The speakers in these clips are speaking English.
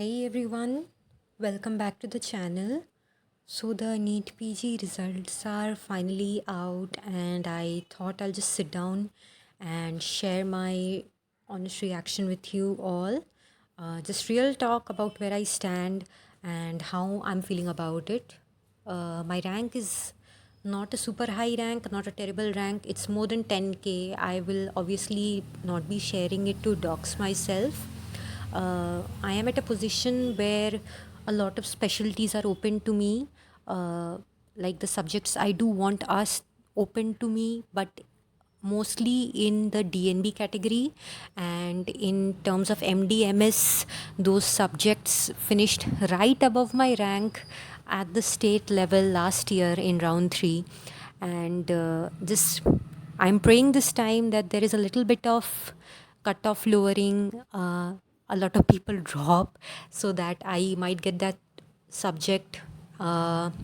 Hey everyone, welcome back to the channel. So the NEET PG results are finally out, and I thought I'll just sit down and share my honest reaction with you all. Just real talk about where I stand and how I'm feeling about it. My rank is not a super high rank, not a terrible rank. It's more than 10k. I will obviously not be sharing it to dox myself. I am at a position where a lot of specialties are open to me. Like the subjects I do want us open to me, but mostly in the DNB category. And in terms of MDMS, those subjects finished right above my rank at the state level last year in round three. And just I'm praying this time that there is a little bit of cutoff lowering, a lot of people drop so that I might get that subject at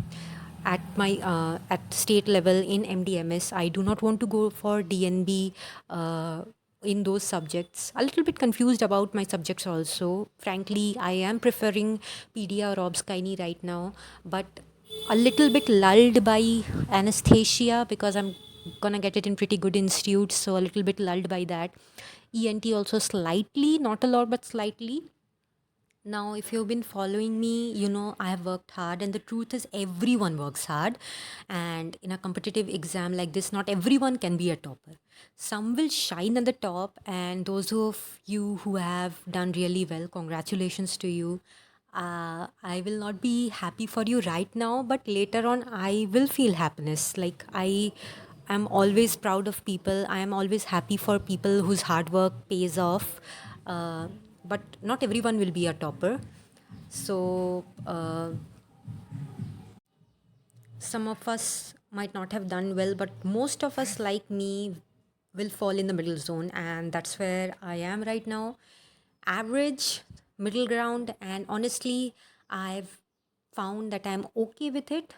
state level in MDMS. I do not want to go for DNB in those subjects. A little bit confused about my subjects also. Frankly, I am preferring pedia or obs gynae right now, but a little bit lulled by anesthesia because I'm gonna get it in pretty good institutes, so a little bit lulled by that. ENT also slightly, not a lot, but slightly. Now, if you've been following me, you know I have worked hard, and the truth is, everyone works hard. And in a competitive exam like this, not everyone can be a topper. Some will shine at the top, and those of you who have done really well, congratulations to you. I will not be happy for you right now, but later on, I will feel happiness. Like, I am always proud of people, I am always happy for people whose hard work pays off. Uh, but not everyone will be a topper. So, some of us might not have done well, but most of us, like me, will fall in the middle zone, and that's where I am right now. Average, middle ground, and honestly, I've found that I'm okay with it.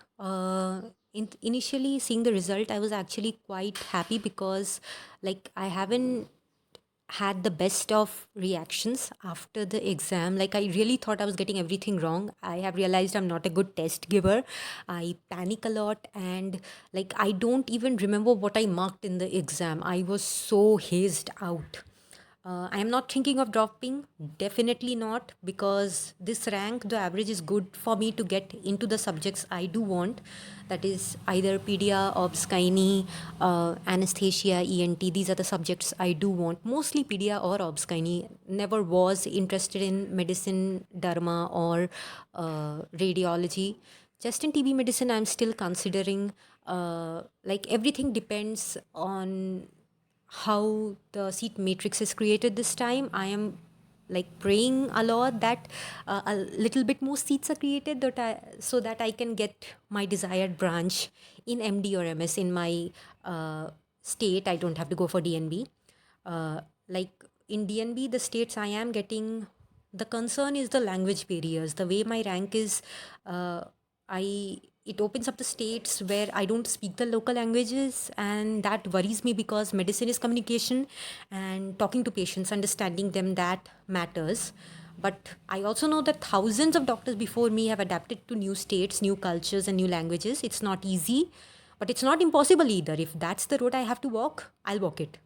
Initially, seeing the result, I was actually quite happy because, like, I haven't had the best of reactions after the exam. Like, I really thought I was getting everything wrong. I have realized I'm not a good test giver. I panic a lot, and like, I don't even remember what I marked in the exam. I was so hazed out. I am not thinking of dropping, definitely not, because this rank, the average is good for me to get into the subjects I do want. That is either pedia, obs, gynae, anesthesia, ENT. These are the subjects I do want. Mostly pedia or obs, gynae. Never was interested in medicine, derma, or radiology. Just in TB medicine, I'm still considering. Like, everything depends on how the seat matrix is created this time. I am like praying a lot that a little bit more seats are created so that I can get my desired branch in MD or MS in my state. I don't have to go for DNB. Like, in DNB, the states I am getting, the concern is the language barriers. The way my rank is, I it opens up the states where I don't speak the local languages, and that worries me because medicine is communication, and talking to patients, understanding them, that matters. But I also know that thousands of doctors before me have adapted to new states, new cultures, and new languages. It's not easy, but it's not impossible either. If that's the road I have to walk, I'll walk it.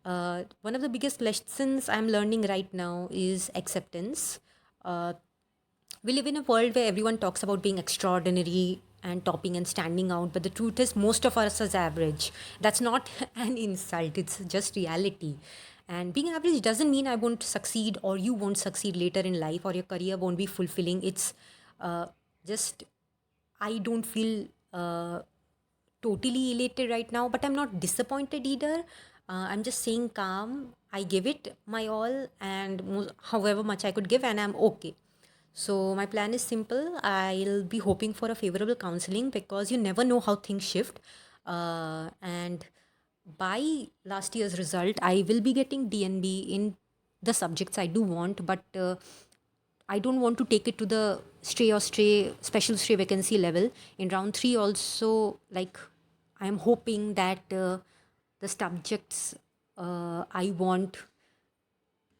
One of the biggest lessons I'm learning right now is acceptance. Uh, we live in a world where everyone talks about being extraordinary and topping and standing out, but the truth is, most of us is average. That's not an insult, it's just reality. And being average doesn't mean I won't succeed or you won't succeed later in life or your career won't be fulfilling. It's uh, just, I don't feel totally elated right now, but I'm not disappointed either. I'm just saying calm. I give it my all, and however much I could give, and I'm okay. So my plan is simple. I'll be hoping for a favorable counseling because you never know how things shift. And by last year's result, I will be getting DNB in the subjects I do want, but I don't want to take it to the special stray vacancy level. In round three, also, like, I am hoping that the subjects I want,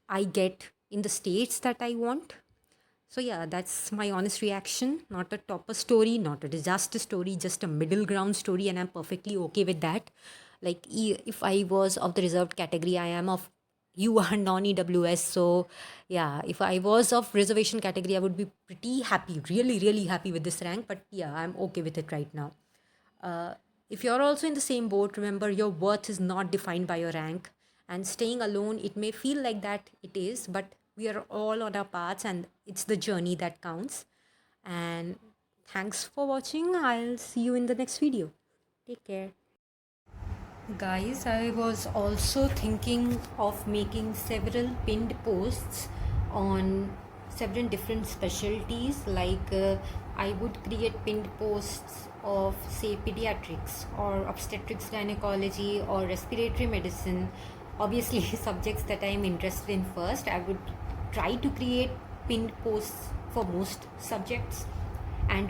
I get in the states that I want. So yeah, that's my honest reaction. Not a topper story, not a disaster story, just a middle ground story, and I'm perfectly okay with that. Like if I was of the reserved category, I am of you are non-EWS. So yeah, if I was of reservation category, I would be pretty happy, really, really happy with this rank. But yeah, I'm okay with it right now. Uh, if you're also in the same boat, remember your worth is not defined by your rank. And staying alone, it may feel like that it is, but we are all on our paths and it's the journey that counts. And thanks for watching. I'll see you in the next video. Take care. Guys, I was also thinking of making several pinned posts on several different specialties. I would create pinned posts of, say, pediatrics or obstetrics, gynecology, or respiratory medicine. Obviously, subjects that I am interested in first. I would try to create pinned posts for most subjects, and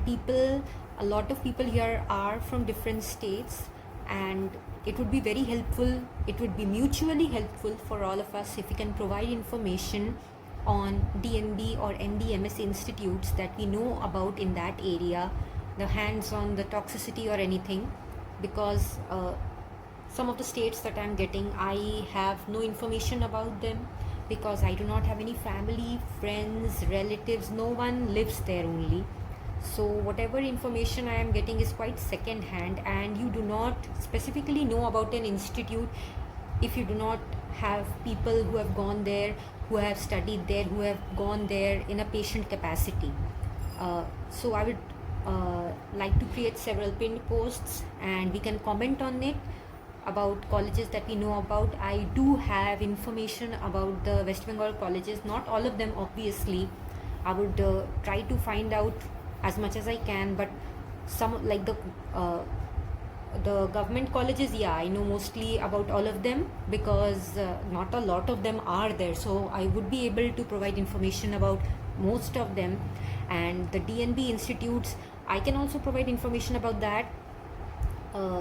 a lot of people here are from different states, and it would be very helpful, it would be mutually helpful for all of us if we can provide information on DNB or NDMS institutes that we know about in that area, the hands on the toxicity or anything, because some of the states that I'm getting, I have no information about them because I do not have any family, friends, relatives, no one lives there only. So whatever information I am getting is quite second hand, and you do not specifically know about an institute if you do not have people who have gone there, who have studied there, who have gone there in a patient capacity. So I would like to create several pinned posts and we can comment on it about colleges that we know about. I do have information about the West Bengal colleges, not all of them obviously. I would try to find out as much as I can, but some like the government colleges, yeah, I know mostly about all of them because not a lot of them are there, so I would be able to provide information about most of them. And the DNB institutes, I can also provide information about that.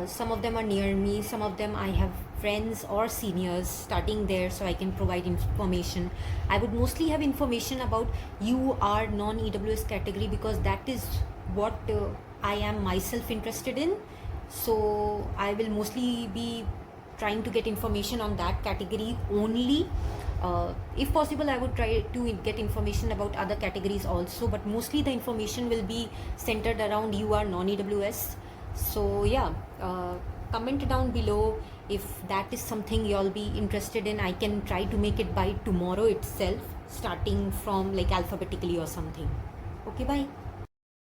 Some of them are near me, some of them I have friends or seniors studying there, so I can provide information. I would mostly have information about UR non-EWS category because that is what I am myself interested in. So I will mostly be trying to get information on that category only. If possible, I would try to get information about other categories also, but mostly the information will be centered around UR non-EWS. So yeah, comment down below if that is something you'll be interested in. I can try to make it by tomorrow itself, starting from like alphabetically or something. Okay, bye.